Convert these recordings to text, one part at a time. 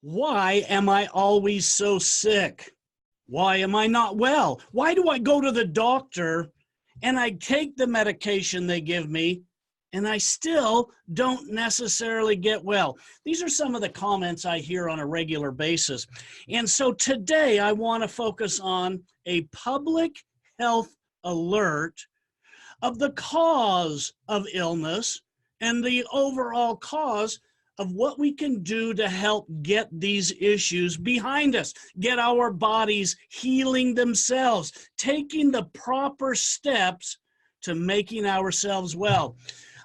Why am I always so sick? Why am I not well? Why do I go to the doctor and I take the medication they give me and I still don't necessarily get well? These are some of the comments I hear on a regular basis. And so today I want to focus on a public health alert of the cause of illness and the overall cause of what we can do to help get these issues behind us, get our bodies healing themselves, taking the proper steps to making ourselves well.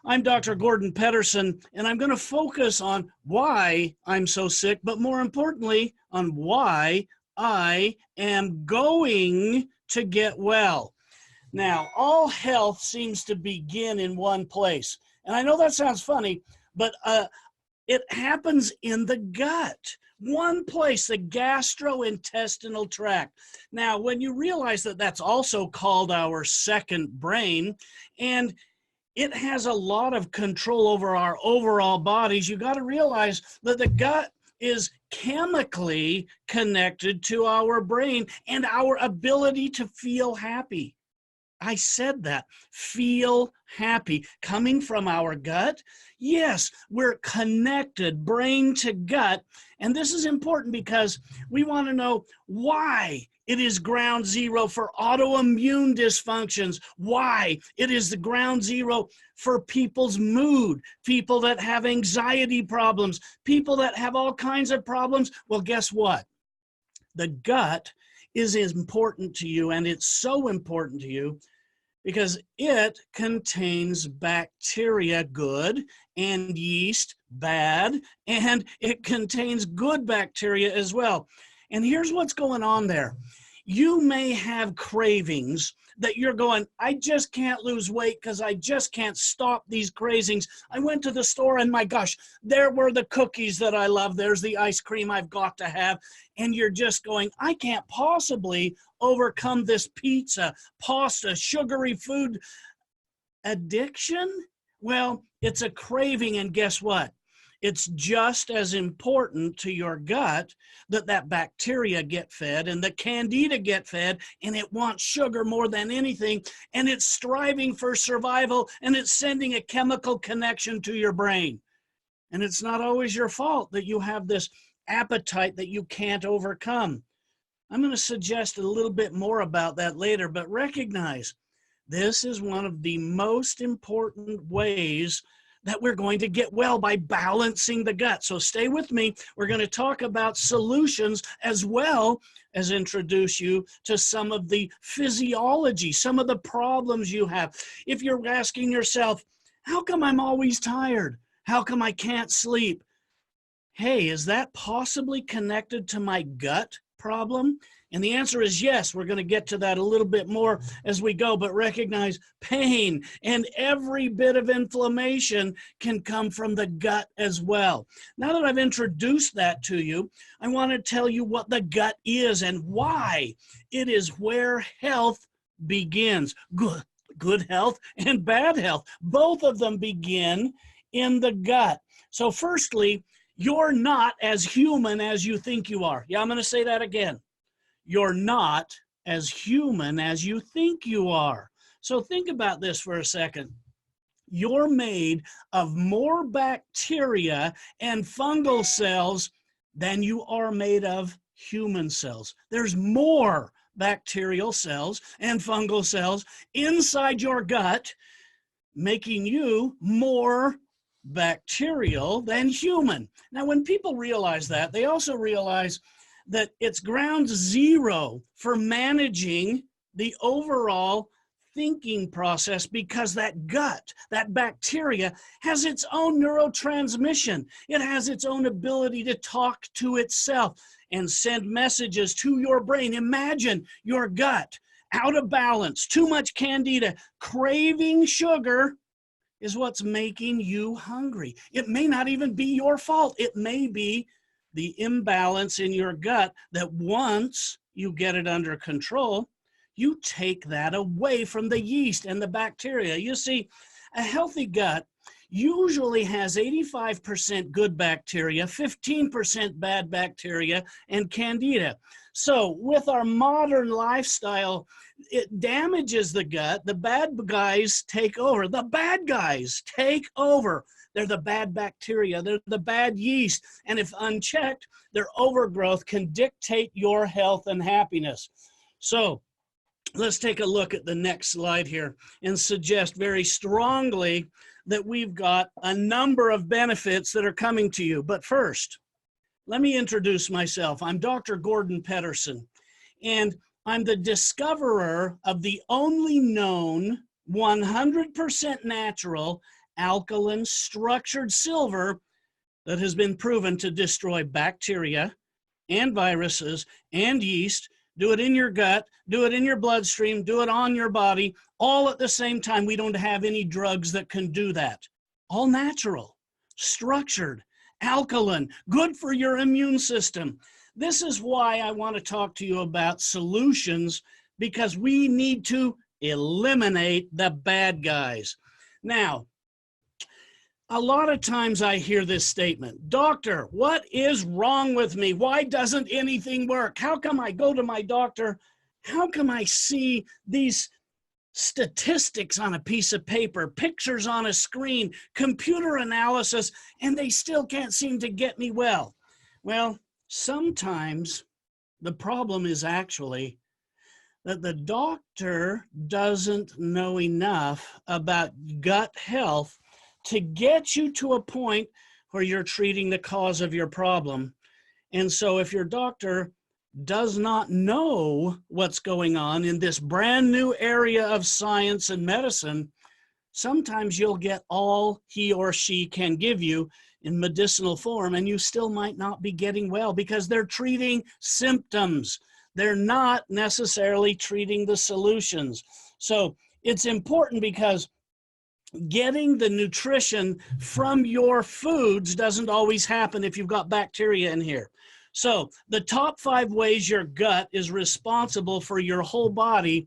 I'm Dr. Gordon Pedersen, and I'm going to focus on why I'm so sick, but more importantly, on why I am going to get well. Now, all health seems to begin in one place. And I know that sounds funny, but it happens in the gut. One place, the gastrointestinal tract. Now, when you realize that that's also called our second brain, and it has a lot of control over our overall bodies, you got to realize that the gut is chemically connected to our brain and our ability to feel happy. I said that, feel happy, coming from our gut. Yes, we're connected brain to gut. And this is important because we want to know why it is ground zero for autoimmune dysfunctions, why it is the ground zero for people's mood, people that have anxiety problems, people that have all kinds of problems. Well, guess what? The gut is important to you, and it's so important to you because it contains bacteria, good, and yeast, bad, and it contains good bacteria as well. And here's what's going on there. You may have cravings that you're going, I just can't lose weight because I just can't stop these cravings. I went to the store and my gosh, there were the cookies that I love. There's the ice cream I've got to have. And you're just going, I can't possibly overcome this pizza, pasta, sugary food addiction. Well, it's a craving, and guess what? It's just as important to your gut that that bacteria get fed and the candida get fed, and it wants sugar more than anything, and it's striving for survival, and it's sending a chemical connection to your brain. And it's not always your fault that you have this appetite that you can't overcome. I'm going to suggest a little bit more about that later, but recognize this is one of the most important ways that we're going to get well, by balancing the gut. So stay with me. We're going to talk about solutions as well as introduce you to some of the physiology, some of the problems you have. If you're asking yourself, how come I'm always tired? How come I can't sleep? Hey, is that possibly connected to my gut problem? And the answer is yes. We're going to get to that a little bit more as we go, but recognize pain and every bit of inflammation can come from the gut as well. Now that I've introduced that to you, I want to tell you what the gut is and why it is where health begins. Good health and bad health. Both of them begin in the gut. So firstly, you're not as human as you think you are. Yeah, I'm going to say that again. You're not as human as you think you are. So think about this for a second. You're made of more bacteria and fungal cells than you are made of human cells. There's more bacterial cells and fungal cells inside your gut, making you more bacterial than human. Now, when people realize that, they also realize that it's ground zero for managing the overall thinking process, because that gut, that bacteria, has its own neurotransmission. It has its own ability to talk to itself and send messages to your brain. Imagine your gut out of balance, too much candida, craving sugar is what's making you hungry. It may not even be your fault. It may be the imbalance in your gut that once you get it under control, you take that away from the yeast and the bacteria. You see, a healthy gut usually has 85% good bacteria, 15% bad bacteria, and candida. So with our modern lifestyle, it damages the gut. The bad guys take over. The bad guys take over. They're the bad bacteria. They're the bad yeast. And if unchecked, their overgrowth can dictate your health and happiness. So let's take a look at the next slide here and suggest very strongly that we've got a number of benefits that are coming to you. But first, let me introduce myself. I'm Dr. Gordon Pedersen, and I'm the discoverer of the only known 100% natural alkaline structured silver that has been proven to destroy bacteria and viruses and yeast. Do it in your gut, do it in your bloodstream, do it on your body, all at the same time. We don't have any drugs that can do that. All natural, structured, alkaline, good for your immune system. This is why I want to talk to you about solutions, because we need to eliminate the bad guys. Now, a lot of times I hear this statement, "Doctor, what is wrong with me? Why doesn't anything work? How come I go to my doctor? How come I see these statistics on a piece of paper, pictures on a screen, computer analysis, and they still can't seem to get me well?" Well, sometimes the problem is actually that the doctor doesn't know enough about gut health to get you to a point where you're treating the cause of your problem. And so if your doctor does not know what's going on in this brand new area of science and medicine, sometimes you'll get all he or she can give you in medicinal form, and you still might not be getting well because they're treating symptoms. They're not necessarily treating the solutions. So it's important, because getting the nutrition from your foods doesn't always happen if you've got bacteria in here. So the top 5 ways your gut is responsible for your whole body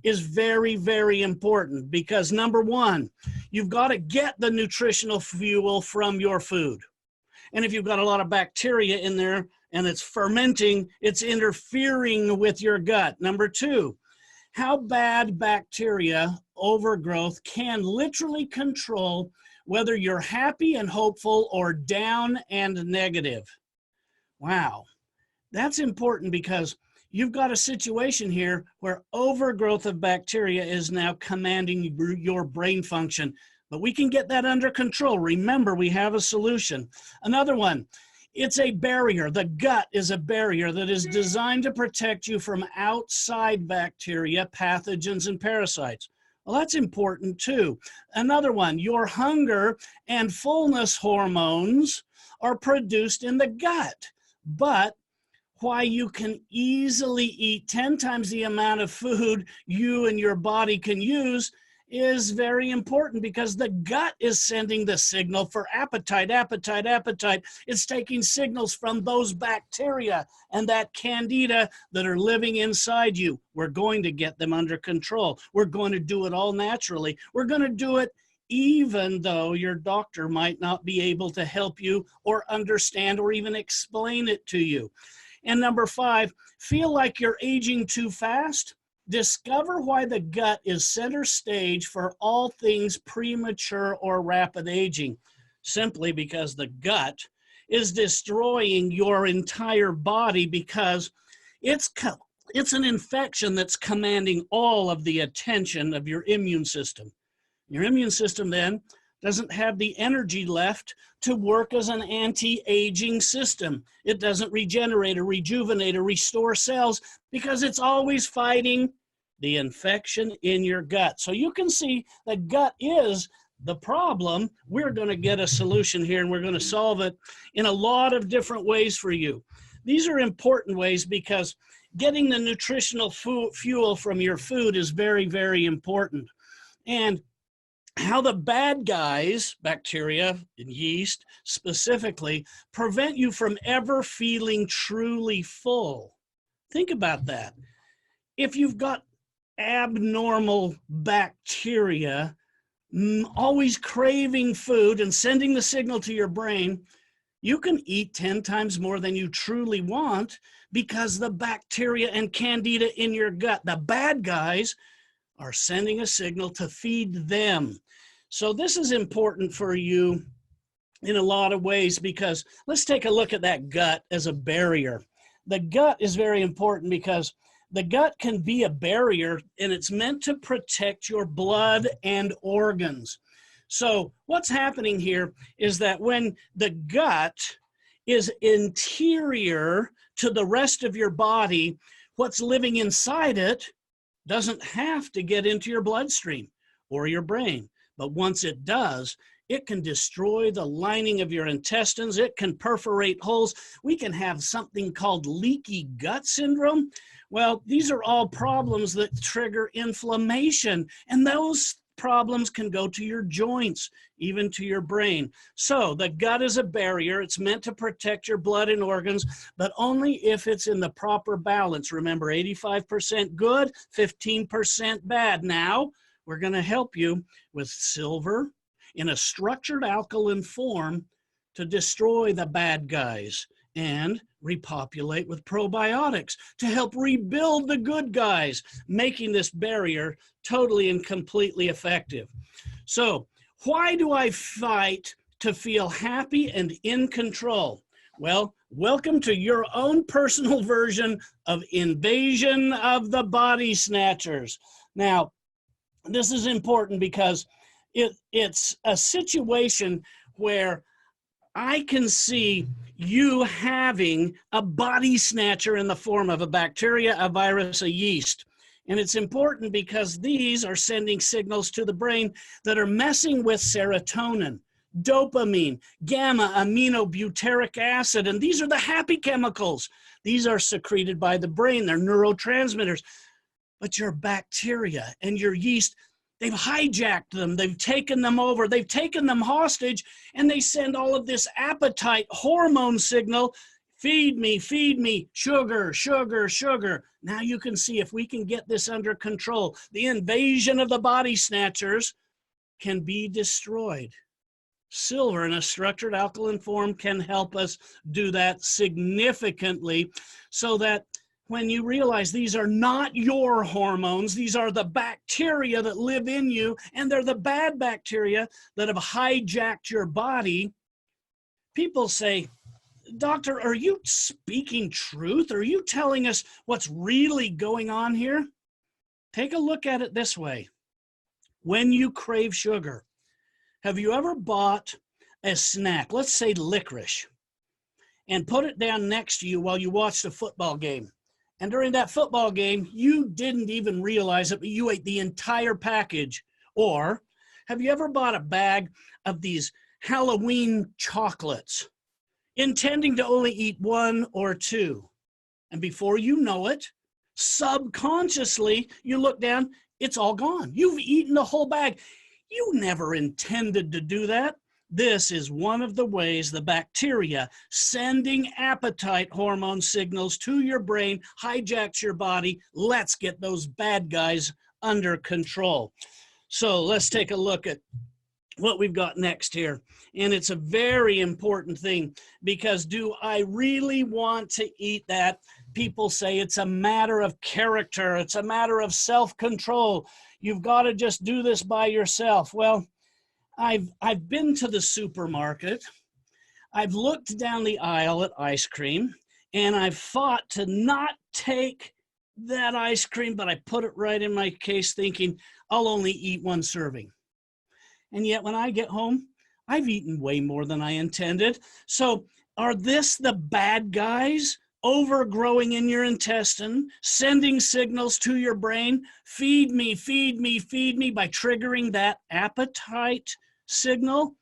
is very, very important, because number 1, you've got to get the nutritional fuel from your food. And if you've got a lot of bacteria in there and it's fermenting, it's interfering with your gut. Number 2, how bad bacteria overgrowth can literally control whether you're happy and hopeful or down and negative. Wow, that's important, because you've got a situation here where overgrowth of bacteria is now commanding your brain function. But we can get that under control. Remember, we have a solution. Another one, it's a barrier. The gut is a barrier that is designed to protect you from outside bacteria, pathogens, and parasites. Well, that's important too. Another one, your hunger and fullness hormones are produced in the gut. But why you can easily eat 10 times the amount of food you and your body can use is very important, because the gut is sending the signal for appetite, appetite, appetite. It's taking signals from those bacteria and that candida that are living inside you. We're going to get them under control. We're going to do it all naturally. We're going to do it even though your doctor might not be able to help you or understand or even explain it to you. And number 5, feel like you're aging too fast? Discover why the gut is center stage for all things premature or rapid aging. Simply because the gut is destroying your entire body, because it's an infection that's commanding all of the attention of your immune system. Your immune system then doesn't have the energy left to work as an anti-aging system. It doesn't regenerate or rejuvenate or restore cells, because it's always fighting the infection in your gut. So you can see the gut is the problem. We're going to get a solution here, and we're going to solve it in a lot of different ways for you. These are important ways, because getting the nutritional fuel from your food is very, very important. And how the bad guys, bacteria and yeast specifically, prevent you from ever feeling truly full. Think about that. If you've got abnormal bacteria, always craving food and sending the signal to your brain, you can eat 10 times more than you truly want because the bacteria and candida in your gut, the bad guys, are sending a signal to feed them. So this is important for you in a lot of ways, because let's take a look at that gut as a barrier. The gut is very important because the gut can be a barrier, and it's meant to protect your blood and organs. So what's happening here is that when the gut is interior to the rest of your body, what's living inside it doesn't have to get into your bloodstream or your brain. But once it does, it can destroy the lining of your intestines. It can perforate holes. We can have something called leaky gut syndrome. Well, these are all problems that trigger inflammation, and those problems can go to your joints, even to your brain. So the gut is a barrier. It's meant to protect your blood and organs, but only if it's in the proper balance. Remember, 85% good, 15% bad. Now, we're going to help you with silver in a structured alkaline form to destroy the bad guys, and repopulate with probiotics to help rebuild the good guys, making this barrier totally and completely effective. So why do I fight to feel happy and in control? Well, welcome to your own personal version of Invasion of the Body Snatchers. Now, this is important because it's a situation where I can see you having a body snatcher in the form of a bacteria, a virus, a yeast. And it's important because these are sending signals to the brain that are messing with serotonin, dopamine, gamma aminobutyric acid, and these are the happy chemicals. These are secreted by the brain. They're neurotransmitters. But your bacteria and your yeast, they've hijacked them, they've taken them over, they've taken them hostage, and they send all of this appetite hormone signal, feed me, sugar, sugar, sugar. Now you can see if we can get this under control, the invasion of the body snatchers can be destroyed. Silver in a structured alkaline form can help us do that significantly, so that when you realize these are not your hormones, these are the bacteria that live in you, and they're the bad bacteria that have hijacked your body. People say, Doctor, are you speaking truth? Are you telling us what's really going on here? Take a look at it this way. When you crave sugar, have you ever bought a snack, let's say licorice, and put it down next to you while you watched a football game? And during that football game, you didn't even realize it, but you ate the entire package. Or have you ever bought a bag of these Halloween chocolates, intending to only eat one or two? And before you know it, subconsciously, you look down, it's all gone. You've eaten the whole bag. You never intended to do that. This is one of the ways the bacteria sending appetite hormone signals to your brain hijacks your body. Let's get those bad guys under control. So let's take a look at what we've got next here. And it's a very important thing, because do I really want to eat that? People say it's a matter of character. It's a matter of self-control. You've got to just do this by yourself. Well, I've been to the supermarket, I've looked down the aisle at ice cream, and I've fought to not take that ice cream, but I put it right in my case thinking I'll only eat one serving. And yet when I get home, I've eaten way more than I intended. So are this the bad guys overgrowing in your intestine, sending signals to your brain? Feed me, feed me, feed me, by triggering that appetite signal?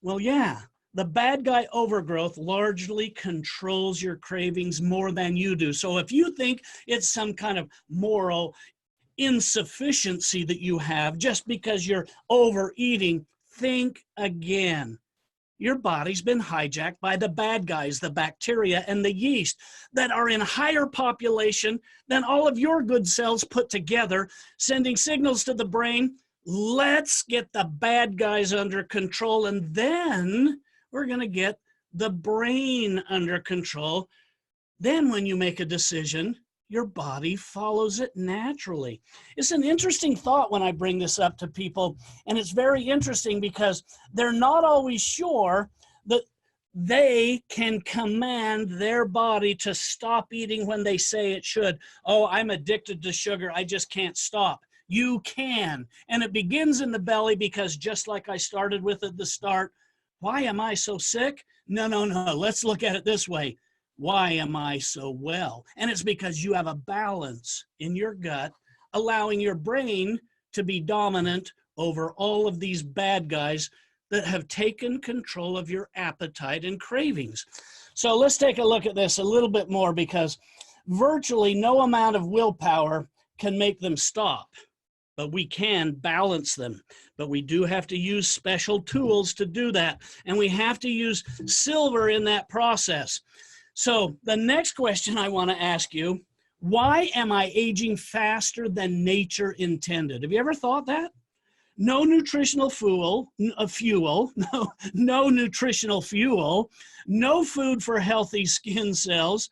Well, yeah, the bad guy overgrowth largely controls your cravings more than you do. So if you think it's some kind of moral insufficiency that you have just because you're overeating, think again. Your body's been hijacked by the bad guys, the bacteria and the yeast that are in higher population than all of your good cells put together, sending signals to the brain Let's get the bad guys under control, and then we're going to get the brain under control. Then when you make a decision, your body follows it naturally. It's an interesting thought when I bring this up to people, and it's very interesting because they're not always sure that they can command their body to stop eating when they say it should. Oh, I'm addicted to sugar, I just can't stop. You can, and it begins in the belly, because just like I started with at the start, why am I so sick? No, let's look at it this way. Why am I so well? And it's because you have a balance in your gut, allowing your brain to be dominant over all of these bad guys that have taken control of your appetite and cravings. So let's take a look at this a little bit more, because virtually no amount of willpower can make them stop, but we can balance them. But we do have to use special tools to do that, and we have to use silver in that process. So the next question I want to ask you, why am I aging faster than nature intended? Have you ever thought that? No nutritional no nutritional fuel, no food for healthy skin cells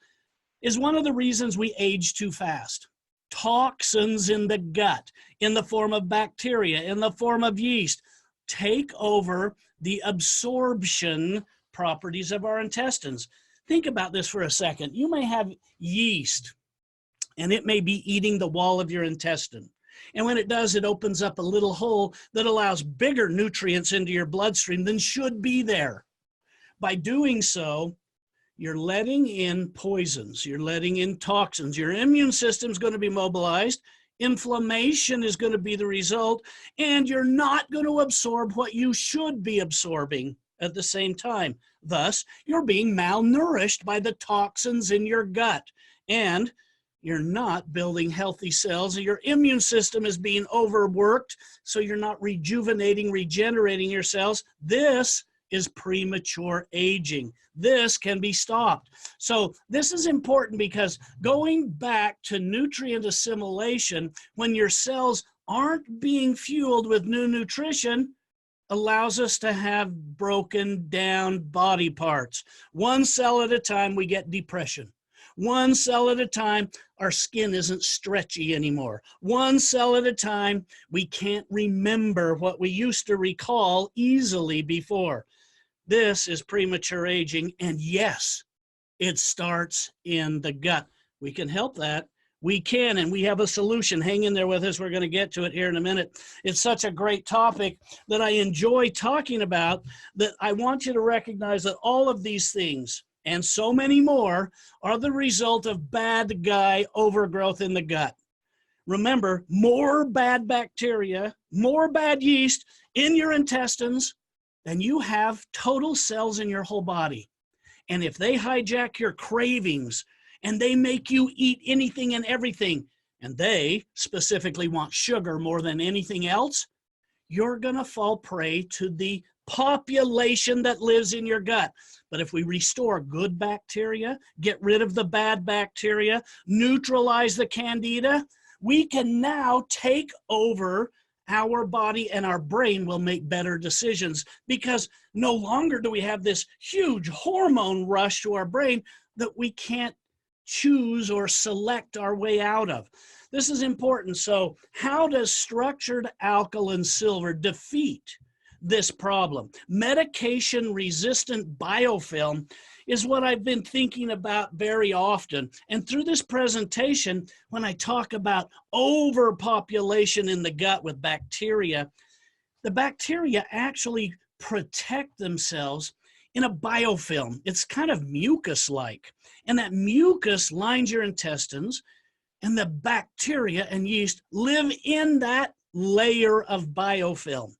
is one of the reasons we age too fast. Toxins in the gut, in the form of bacteria, in the form of yeast, take over the absorption properties of our intestines. Think about this for a second. You may have yeast, and it may be eating the wall of your intestine. And when it does, it opens up a little hole that allows bigger nutrients into your bloodstream than should be there. By doing so, you're letting in poisons, you're letting in toxins. Your immune system is going to be mobilized. Inflammation is going to be the result, and you're not going to absorb what you should be absorbing at the same time. Thus, you're being malnourished by the toxins in your gut, and you're not building healthy cells. Your immune system is being overworked, so you're not rejuvenating, regenerating your cells. This is premature aging. This can be stopped. So this is important, because going back to nutrient assimilation, when your cells aren't being fueled with new nutrition, allows us to have broken down body parts. One cell at a time, we get depression. One cell at a time, our skin isn't stretchy anymore. One cell at a time, we can't remember what we used to recall easily before. This is premature aging, and yes, it starts in the gut. We can help that. We can, and we have a solution. Hang in there with us. We're going to get to it here in a minute. It's such a great topic that I enjoy talking about, that I want you to recognize that all of these things and so many more are the result of bad guy overgrowth in the gut. Remember, more bad bacteria, more bad yeast in your intestines than you have total cells in your whole body. And if they hijack your cravings and they make you eat anything and everything, and they specifically want sugar more than anything else, you're going to fall prey to the population that lives in your gut. But if we restore good bacteria, get rid of the bad bacteria, neutralize the candida, we can now take over our body, and our brain will make better decisions, because no longer do we have this huge hormone rush to our brain that we can't choose or select our way out of. This is important. So how does structured alkaline silver defeat this problem? Medication-resistant biofilm is what I've been thinking about very often. And through this presentation, when I talk about overpopulation in the gut with bacteria, the bacteria actually protect themselves in a biofilm. It's kind of mucus-like. And that mucus lines your intestines, and the bacteria and yeast live in that layer of biofilm.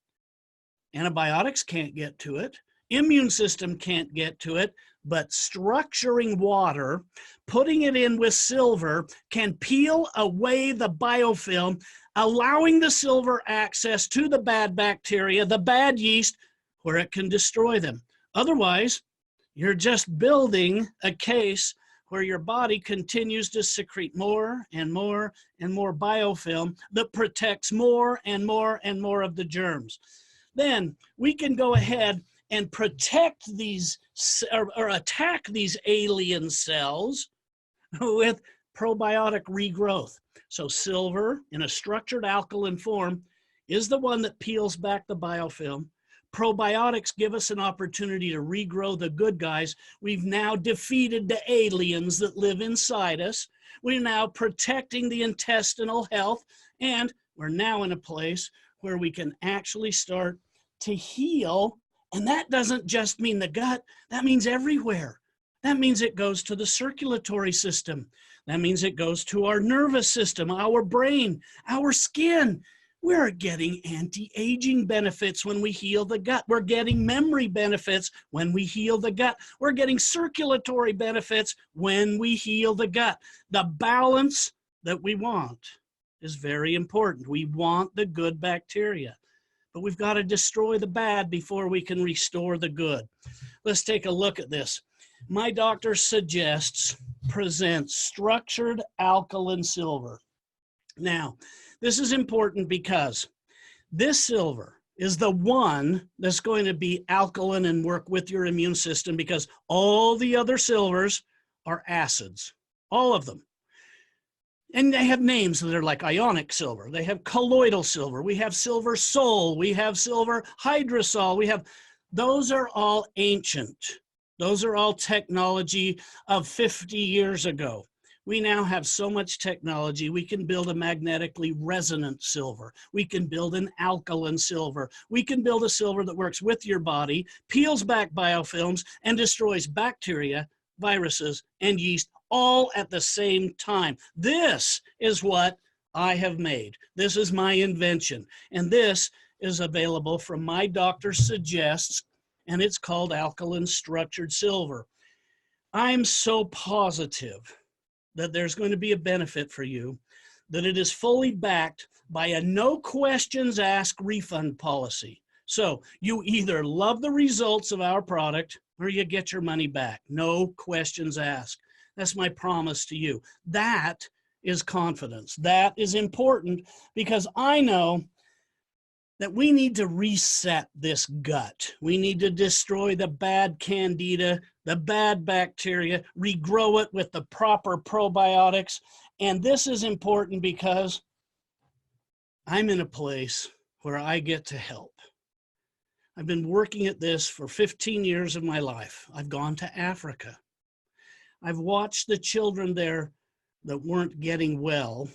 Antibiotics can't get to it. Immune system can't get to it, but structuring water, putting it in with silver, can peel away the biofilm, allowing the silver access to the bad bacteria, the bad yeast, where it can destroy them. Otherwise, you're just building a case where your body continues to secrete more and more and more biofilm that protects more and more and more of the germs. Then we can go ahead and protect these or attack these alien cells with probiotic regrowth. So silver in a structured alkaline form is the one that peels back the biofilm. Probiotics give us an opportunity to regrow the good guys. We've now defeated the aliens that live inside us. We're now protecting the intestinal health, and we're now in a place where we can actually start to heal. And that doesn't just mean the gut, that means everywhere. That means it goes to the circulatory system. That means it goes to our nervous system, our brain, our skin. We're getting anti-aging benefits when we heal the gut. We're getting memory benefits when we heal the gut. We're getting circulatory benefits when we heal the gut. The balance that we want is very important. We want the good bacteria, but we've got to destroy the bad before we can restore the good. Let's take a look at this. My doctor presents structured alkaline silver. Now, this is important because this silver is the one that's going to be alkaline and work with your immune system, because all the other silvers are acids, all of them. And they have names that are like ionic silver. They have colloidal silver. We have silver sol. We have silver hydrosol. Those are all ancient. Those are all technology of 50 years ago. We now have so much technology, we can build a magnetically resonant silver. We can build an alkaline silver. We can build a silver that works with your body, peels back biofilms, and destroys bacteria, viruses, and yeast all at the same time. This is what I have made. This is my invention. And this is available from my doctor suggests, and it's called alkaline structured silver. I'm so positive that there's going to be a benefit for you, that it is fully backed by a no questions asked refund policy. So you either love the results of our product or you get your money back. No questions asked. That's my promise to you. That is confidence. That is important, because I know that we need to reset this gut. We need to destroy the bad candida, the bad bacteria, regrow it with the proper probiotics. And this is important because I'm in a place where I get to help. I've been working at this for 15 years of my life. I've gone to Africa. I've watched the children there that weren't getting well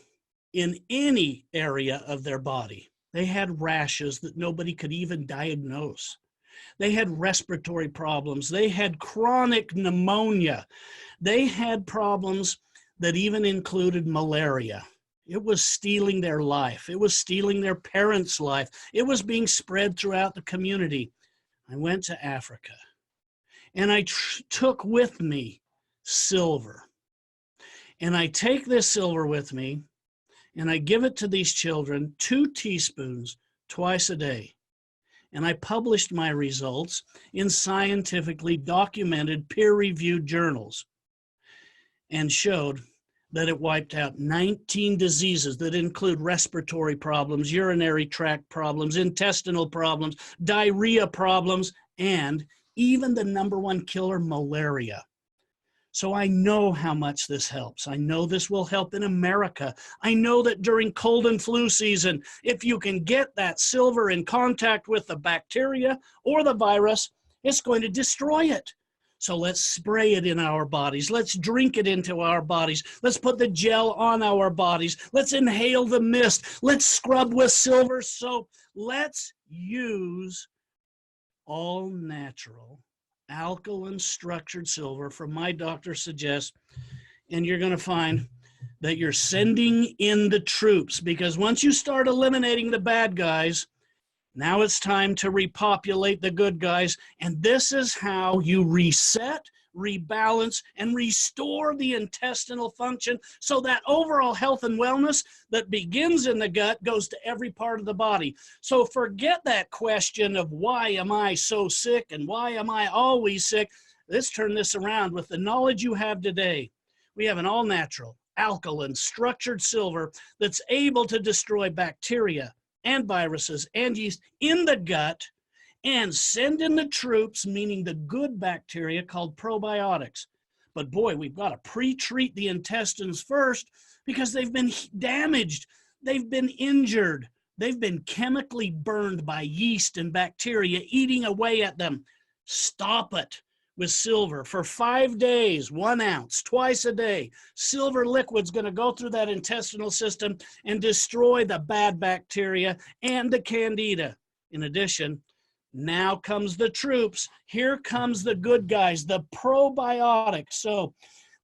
in any area of their body. They had rashes that nobody could even diagnose. They had respiratory problems. They had chronic pneumonia. They had problems that even included malaria. It was stealing their life. It was stealing their parents' life. It was being spread throughout the community. I went to Africa, and I took with me silver. And I take this silver with me, and I give it to these children, 2 teaspoons twice a day. And I published my results in scientifically documented peer-reviewed journals and showed that it wiped out 19 diseases that include respiratory problems, urinary tract problems, intestinal problems, diarrhea problems, and even the #1 killer, malaria. So I know how much this helps. I know this will help in America. I know that during cold and flu season, if you can get that silver in contact with the bacteria or the virus, it's going to destroy it. So let's spray it in our bodies. Let's drink it into our bodies. Let's put the gel on our bodies. Let's inhale the mist. Let's scrub with silver soap. Let's use all natural alkaline structured silver from my doctor suggests, and you're going to find that you're sending in the troops, because once you start eliminating the bad guys, now it's time to repopulate the good guys. And this is how you reset, rebalance, and restore the intestinal function, so that overall health and wellness that begins in the gut goes to every part of the body. So forget that question of why am I so sick and why am I always sick. Let's turn this around with the knowledge you have today. We have an all-natural, alkaline, structured silver that's able to destroy bacteria and viruses and yeast in the gut and send in the troops, meaning the good bacteria called probiotics. But boy, we've got to pre-treat the intestines first because they've been damaged, they've been injured, they've been chemically burned by yeast and bacteria eating away at them. Stop it with silver for 5 days, 1 ounce, twice a day. Silver liquid's going to go through that intestinal system and destroy the bad bacteria and the candida. In addition, now comes the troops. Here comes the good guys, the probiotics. So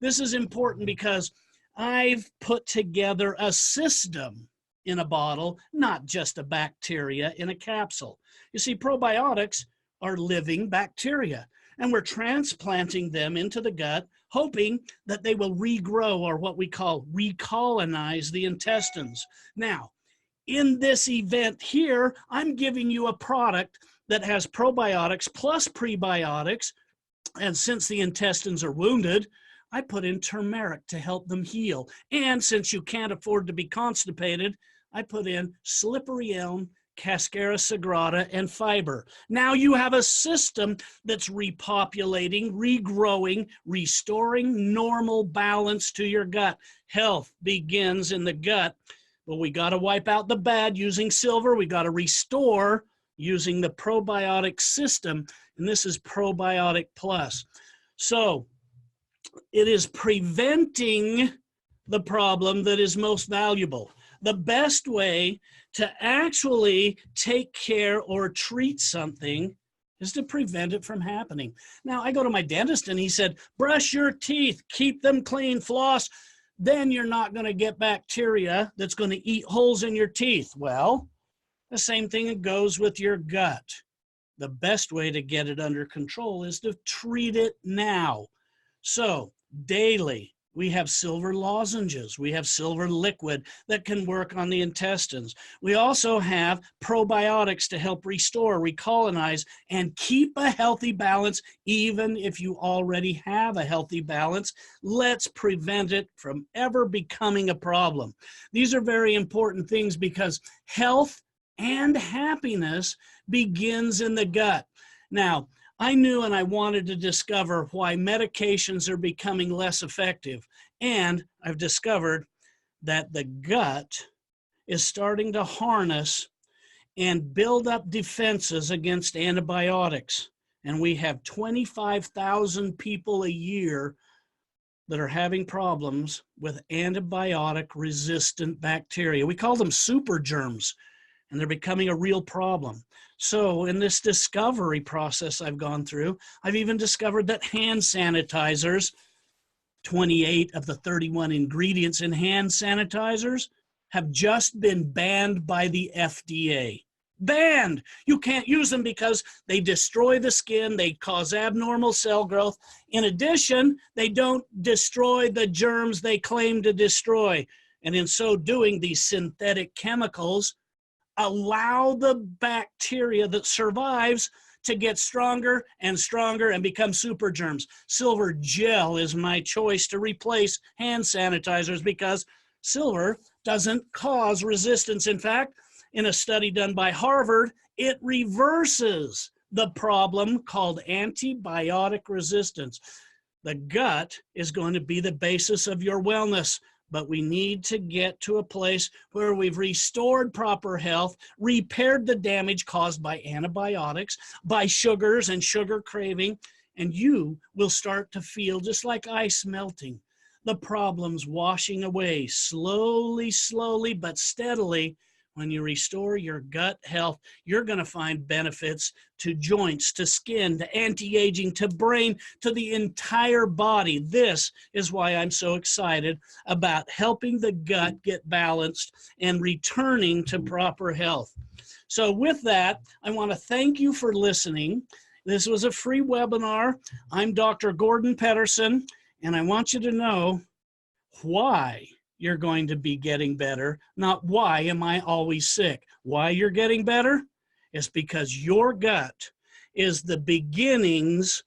this is important because I've put together a system in a bottle, not just a bacteria in a capsule. You see, probiotics are living bacteria, and we're transplanting them into the gut, hoping that they will regrow, or what we call recolonize the intestines. Now, in this event here, I'm giving you a product that has probiotics plus prebiotics, and since the intestines are wounded, I put in turmeric to help them heal. And since you can't afford to be constipated, I put in slippery elm, Cascara sagrada, and fiber. Now you have a system that's repopulating, regrowing, restoring normal balance to your gut. Health begins in the gut, but we got to wipe out the bad using silver. We got to restore using the probiotic system, and this is Probiotic Plus. So it is preventing the problem that is most valuable. The best way to actually take care or treat something is to prevent it from happening. Now, I go to my dentist and he said, brush your teeth, keep them clean, floss, then you're not going to get bacteria that's going to eat holes in your teeth. Well, the same thing goes with your gut. The best way to get it under control is to treat it now. So daily, we have silver lozenges. We have silver liquid that can work on the intestines. We also have probiotics to help restore, recolonize, and keep a healthy balance, even if you already have a healthy balance. Let's prevent it from ever becoming a problem. These are very important things because health and happiness begins in the gut. Now, I knew and I wanted to discover why medications are becoming less effective. And I've discovered that the gut is starting to harness and build up defenses against antibiotics. And we have 25,000 people a year that are having problems with antibiotic-resistant bacteria. We call them super germs, and they're becoming a real problem. So in this discovery process I've gone through, I've even discovered that hand sanitizers, 28 of the 31 ingredients in hand sanitizers, have just been banned by the FDA. Banned! You can't use them because they destroy the skin, they cause abnormal cell growth. In addition, they don't destroy the germs they claim to destroy. And in so doing, these synthetic chemicals allow the bacteria that survives to get stronger and stronger and become super germs. Silver gel is my choice to replace hand sanitizers because silver doesn't cause resistance. In fact, in a study done by Harvard, it reverses the problem called antibiotic resistance. The gut is going to be the basis of your wellness, but we need to get to a place where we've restored proper health, repaired the damage caused by antibiotics, by sugars and sugar craving, and you will start to feel just like ice melting. The problems washing away slowly, slowly, but steadily. When you restore your gut health, you're going to find benefits to joints, to skin, to anti-aging, to brain, to the entire body. This is why I'm so excited about helping the gut get balanced and returning to proper health. So with that, I want to thank you for listening. This was a free webinar. I'm Dr. Gordon Pedersen, and I want you to know why you're going to be getting better, not why am I always sick. Why you're getting better is because your gut is the beginnings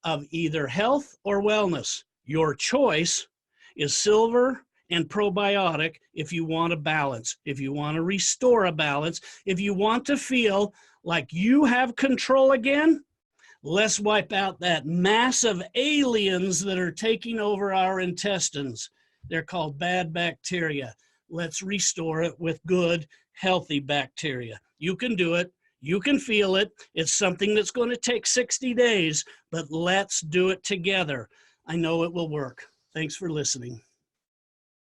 of either health or wellness. Your choice is silver and probiotic if you want a balance, if you want to restore a balance, if you want to feel like you have control again. Let's wipe out that mass of aliens that are taking over our intestines. They're called bad bacteria. Let's restore it with good, healthy bacteria. You can do it. You can feel it. It's something that's going to take 60 days, but let's do it together. I know it will work. Thanks for listening.